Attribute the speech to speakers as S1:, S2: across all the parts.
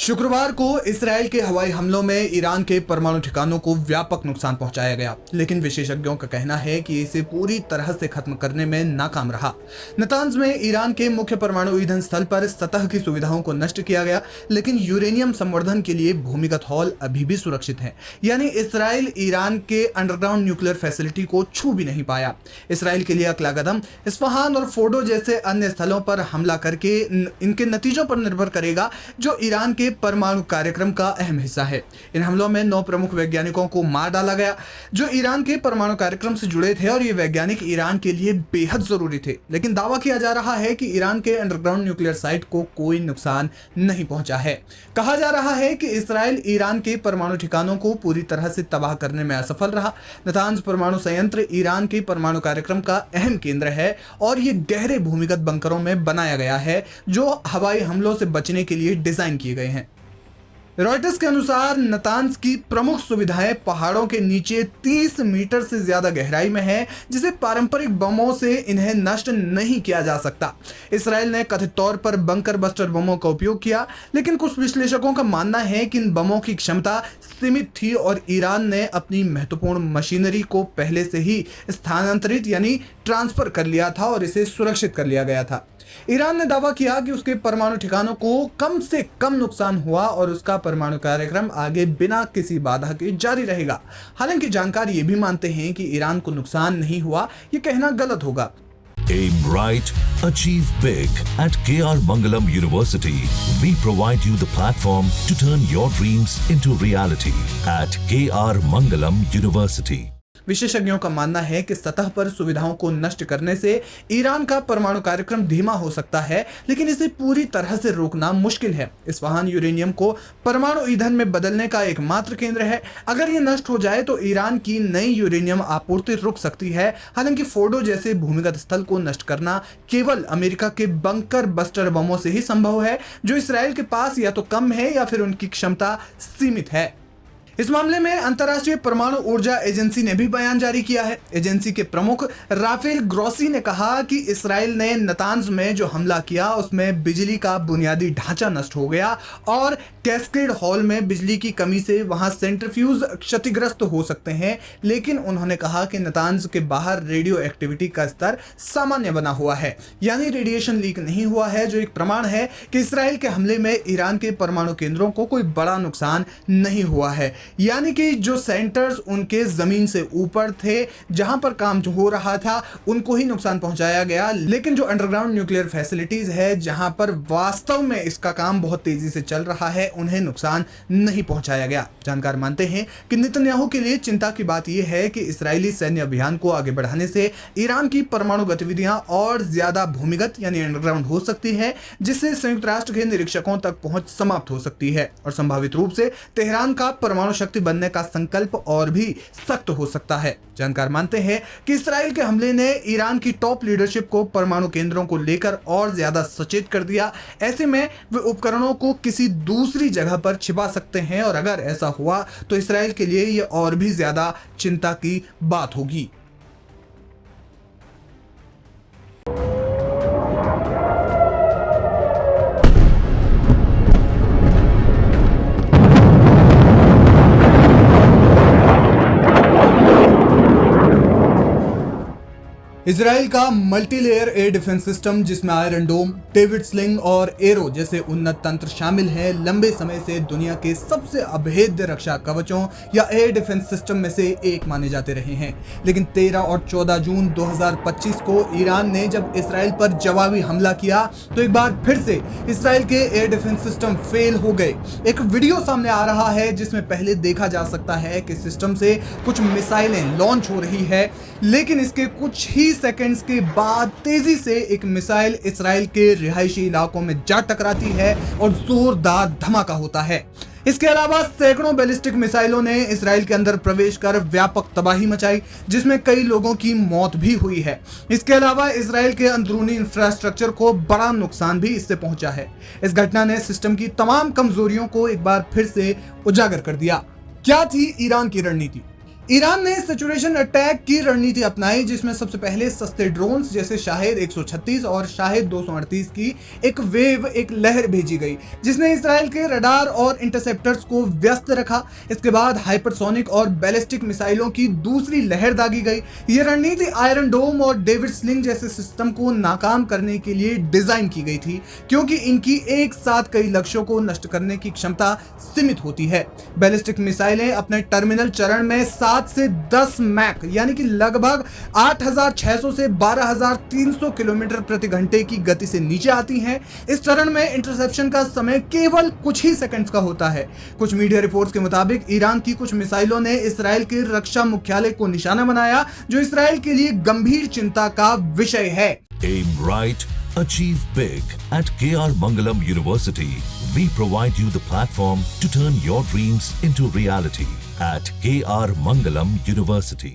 S1: शुक्रवार को इसराइल के हवाई हमलों में ईरान के परमाणु ठिकानों को व्यापक नुकसान पहुंचाया गया, लेकिन विशेषज्ञों का कहना है कि इसे पूरी तरह से खत्म करने में नाकाम रहा। नतांज में ईरान के मुख्य परमाणु ईंधन स्थल पर सतह की सुविधाओं को नष्ट किया गया, लेकिन यूरेनियम संवर्धन के लिए भूमिगत हॉल अभी भी सुरक्षित है। यानी इसराइल ईरान के अंडरग्राउंड न्यूक्लियर फैसिलिटी को छू भी नहीं पाया। इसराइल के लिए अगला कदम इस्फहान और फोर्डो जैसे अन्य स्थलों पर हमला करके इनके नतीजों पर निर्भर करेगा, जो ईरान के परमाणु कार्यक्रम का अहम हिस्सा है। इन हमलों में 9 प्रमुख वैज्ञानिकों को मार डाला गया, जो ईरान के परमाणु कार्यक्रम से जुड़े थे, और ये वैज्ञानिक ईरान के लिए बेहद जरूरी थे। लेकिन दावा किया जा रहा है कि ईरान के अंडरग्राउंड न्यूक्लियर साइट को कोई नुकसान नहीं पहुंचा है। कहा जा रहा है कि इसराइल ईरान के परमाणु ठिकानों को पूरी तरह से तबाह करने में असफल रहा। नतांज परमाणु संयंत्र ईरान के परमाणु कार्यक्रम का अहम केंद्र है और ये गहरे भूमिगत बंकरों में बनाया गया है, जो हवाई हमलों से बचने के लिए डिजाइन किए गए हैं। रॉयटर्स के अनुसार नतांज की प्रमुख सुविधाएं पहाड़ों के नीचे 30 मीटर से ज्यादा गहराई में है, जिसे पारंपरिक बमों से इन्हें नष्ट नहीं किया जा सकता। इसराइल ने कथित तौर पर बंकर बस्टर बमों का उपयोग किया, लेकिन कुछ विश्लेषकों का मानना है कि इन बमों की क्षमता सीमित थी और ईरान ने अपनी महत्वपूर्ण मशीनरी को पहले से ही स्थानांतरित यानी ट्रांसफर कर लिया था और इसे सुरक्षित कर लिया गया था। ईरान ने दावा किया कि उसके परमाणु ठिकानों को कम से कम नुकसान हुआ और उसका परमाणु कार्यक्रम आगे बिना किसी बाधा के जारी रहेगा। हालांकि जानकार ये भी मानते हैं कि ईरान को नुकसान नहीं हुआ, ये कहना गलत होगा।
S2: Aim right, achieve big at KR Mangalam University. We provide you the platform to turn your dreams into reality at KR Mangalam University.
S1: विशेषज्ञों का मानना है कि सतह पर सुविधाओं को नष्ट करने से ईरान का परमाणु कार्यक्रम धीमा हो सकता है, लेकिन इसे पूरी तरह से रोकना मुश्किल है। इस्फहान यूरेनियम को परमाणु ईंधन में बदलने का एकमात्र केंद्र है। अगर ये नष्ट हो जाए तो ईरान की नई यूरेनियम आपूर्ति रुक सकती है। हालांकि फोर्डो जैसे भूमिगत स्थल को नष्ट करना केवल अमेरिका के बंकर बस्टर बमों से ही संभव है, जो इसराइल के पास या तो कम है या फिर उनकी क्षमता सीमित है। इस मामले में अंतर्राष्ट्रीय परमाणु ऊर्जा एजेंसी ने भी बयान जारी किया है। एजेंसी के प्रमुख राफेल ग्रोसी ने कहा कि इसराइल ने नतांज में जो हमला किया उसमें बिजली का बुनियादी ढांचा नष्ट हो गया और कैस्केड हॉल में बिजली की कमी से वहां सेंट्रीफ्यूज क्षतिग्रस्त हो सकते हैं। लेकिन उन्होंने कहा कि नतांज के बाहर रेडियो एक्टिविटी का स्तर सामान्य बना हुआ है, यानी रेडिएशन लीक नहीं हुआ है, जो एक प्रमाण है कि इसराइल के हमले में ईरान के परमाणु केंद्रों को कोई बड़ा नुकसान नहीं हुआ है। यानी कि जो सेंटर्स उनके जमीन से ऊपर थे, जहां पर काम जो हो रहा था, उनको ही नुकसान पहुंचाया गया, लेकिन जो अंडरग्राउंड न्यूक्लियर फैसिलिटीज है, जहां पर वास्तव में इसका काम बहुत तेजी से चल रहा है, उन्हें नुकसान नहीं पहुंचाया गया। जानकार मानते हैं कि नेतन्याहू के लिए चिंता की बात यह है कि इजरायली सैन्य अभियान को आगे बढ़ाने से ईरान की परमाणु गतिविधियां और ज्यादा भूमिगत यानी अंडरग्राउंड हो सकती है, जिससे संयुक्त राष्ट्र के निरीक्षकों तक पहुंच समाप्त हो सकती है और संभावित रूप से तेहरान का परमाणु शक्ति बनने का संकल्प और भी सख्त हो सकता है। जानकार मानते हैं कि इसराइल के हमले ने ईरान की टॉप लीडरशिप को परमाणु केंद्रों को लेकर और ज्यादा सचेत कर दिया। ऐसे में वे उपकरणों को किसी दूसरी जगह पर छिपा सकते हैं और अगर ऐसा हुआ तो इसराइल के लिए यह और भी ज्यादा चिंता की बात होगी। इजराइल का मल्टीलेयर एयर डिफेंस सिस्टम, जिसमें आयरन डोम, डेविड स्लिंग और एरो जैसे उन्नत तंत्र शामिल हैं, लंबे समय से दुनिया के सबसे अभेद्य रक्षा कवचों या एयर डिफेंस सिस्टम में से एक माने जाते रहे हैं। लेकिन 13 और 14 जून 2025 को ईरान ने जब इसराइल पर जवाबी हमला किया तो एक बार फिर से इसराइल के एयर डिफेंस सिस्टम फेल हो गए। एक वीडियो सामने आ रहा है जिसमें पहले देखा जा सकता है कि सिस्टम से कुछ मिसाइलें लॉन्च हो रही है, लेकिन इसके कुछ ही सेकंड्स के बाद तेजी से एक मिसाइल इसराइल के रिहायशी इलाकों में जा टकराती है और जोरदार धमाका होता है। इसके अलावा सैकड़ों बैलिस्टिक मिसाइलों ने इसराइल के अंदर प्रवेश कर व्यापक तबाही मचाई, जिसमें कई लोगों की मौत भी हुई है। इसके अलावा इसराइल के अंदरूनी इंफ्रास्ट्रक्चर को बड़ा नुकसान भी इससे पहुंचा है। इस घटना ने सिस्टम की तमाम कमजोरियों को एक बार फिर से उजागर कर दिया। क्या थी ईरान की रणनीति? ईरान ने सैचुरेशन अटैक की रणनीति अपनाई, जिसमें सबसे पहले सस्ते ड्रोन्स जैसे शाहिद 136 और शाहिद 238 की एक लहर भेजी गई, जिसने इसराइल के रडार और इंटरसेप्टर्स को व्यस्त रखा। इसके बाद हाइपरसोनिक और बैलिस्टिक मिसाइलों की दूसरी लहर दागी गई। ये रणनीति आयरन डोम और डेविड स्लिंग जैसे सिस्टम को नाकाम करने के लिए डिजाइन की गई थी, क्योंकि इनकी एक साथ कई लक्ष्यों को नष्ट करने की क्षमता सीमित होती है। बैलिस्टिक मिसाइलें अपने टर्मिनल चरण में 7 से 10 मैक यानी कि लगभग 8,600 से 12,300 किलोमीटर प्रति घंटे की गति से नीचे आती हैं। इस चरण में इंटरसेप्शन का समय केवल कुछ ही सेकंड्स का होता है। कुछ मीडिया रिपोर्ट्स के मुताबिक ईरान की कुछ मिसाइलों ने इसराइल के रक्षा मुख्यालय को निशाना बनाया, जो इसराइल के लिए गंभीर चिंता का विषय है।
S2: Aim right, achieve big. At KR Mangalam University, we provide you the platform to turn your dreams into reality. At KR Mangalam University.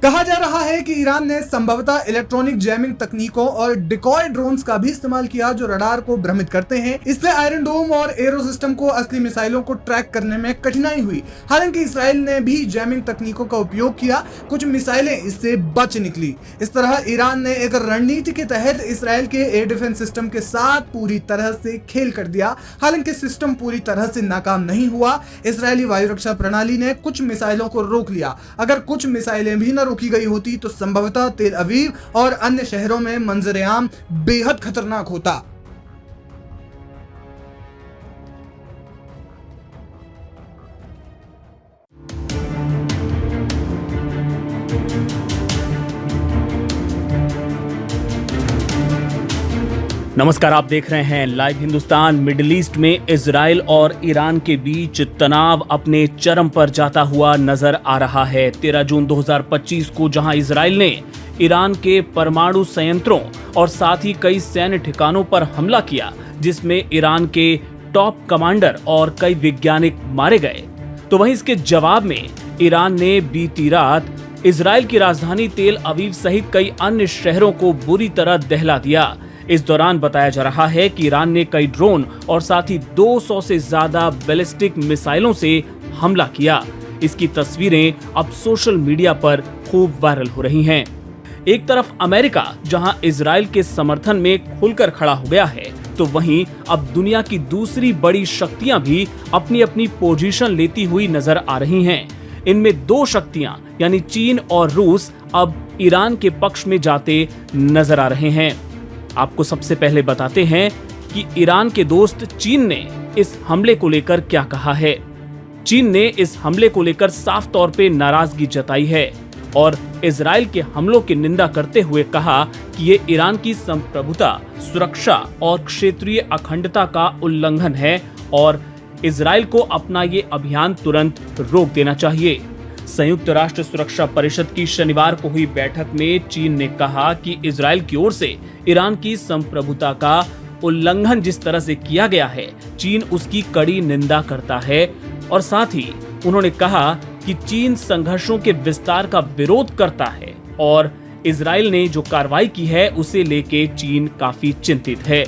S1: कहा जा रहा है कि ईरान ने संभवतः इलेक्ट्रॉनिक जैमिंग तकनीकों और डिकॉय ड्रोन्स का भी इस्तेमाल किया, जो रडार को भ्रमित करते हैं। इससे आयरन डोम और एरो सिस्टम को असली मिसाइलों को ट्रैक करने में कठिनाई हुई। हालांकि इसराइल ने भी जैमिंग तकनीकों का उपयोग किया, कुछ मिसाइलें इससे बच निकली। इस तरह ईरान ने एक रणनीति के तहत इसराइल के एयर डिफेंस सिस्टम के साथ पूरी तरह से खेल कर दिया। हालांकि सिस्टम पूरी तरह से नाकाम नहीं हुआ। इसराइली वायु रक्षा प्रणाली ने कुछ मिसाइलों को रोक लिया। अगर कुछ मिसाइलें भी न रोकी गई होती तो संभवतः तेल अवीव और अन्य शहरों में मंजर-ए-आम बेहद खतरनाक होता।
S3: नमस्कार, आप देख रहे हैं लाइव हिंदुस्तान। मिडिल ईस्ट में इजराइल और ईरान के बीच तनाव अपने चरम पर जाता हुआ नजर आ रहा है। 13 जून 2025 को जहां इजराइल ने ईरान के परमाणु संयंत्रों और साथ ही कई सैन्य ठिकानों पर हमला किया, जिसमें ईरान के टॉप कमांडर और कई वैज्ञानिक मारे गए, तो वहीं इसके जवाब में ईरान ने बीती रात इजराइल की राजधानी तेल अवीव सहित कई अन्य शहरों को बुरी तरह दहला दिया। इस दौरान बताया जा रहा है कि ईरान ने कई ड्रोन और साथ ही 200 से ज्यादा बैलिस्टिक मिसाइलों से हमला किया। इसकी तस्वीरें अब सोशल मीडिया पर खूब वायरल हो रही हैं। एक तरफ अमेरिका जहां इजराइल के समर्थन में खुलकर खड़ा हो गया है, तो वहीं अब दुनिया की दूसरी बड़ी शक्तियां भी अपनी अपनी पोजीशन लेती हुई नजर आ रही हैं। इनमें 2 शक्तियां यानी चीन और रूस अब ईरान के पक्ष में जाते नजर आ रहे हैं। आपको सबसे पहले बताते हैं कि ईरान के दोस्त चीन ने इस हमले को लेकर क्या कहा है। चीन ने इस हमले को लेकर साफ तौर पे नाराजगी जताई है और इजराइल के हमलों की निंदा करते हुए कहा कि ये ईरान की संप्रभुता, सुरक्षा और क्षेत्रीय अखंडता का उल्लंघन है और इजराइल को अपना ये अभियान तुरंत रोक देना चाहिए। संयुक्त राष्ट्र सुरक्षा परिषद की शनिवार को हुई बैठक में चीन ने कहा कि इजराइल की ओर से ईरान की संप्रभुता का उल्लंघन जिस तरह से किया गया है, चीन उसकी कड़ी निंदा करता है और साथ ही उन्होंने कहा कि चीन संघर्षों के विस्तार का विरोध करता है और इजराइल ने जो कार्रवाई की है उसे लेके चीन काफी चिंतित है।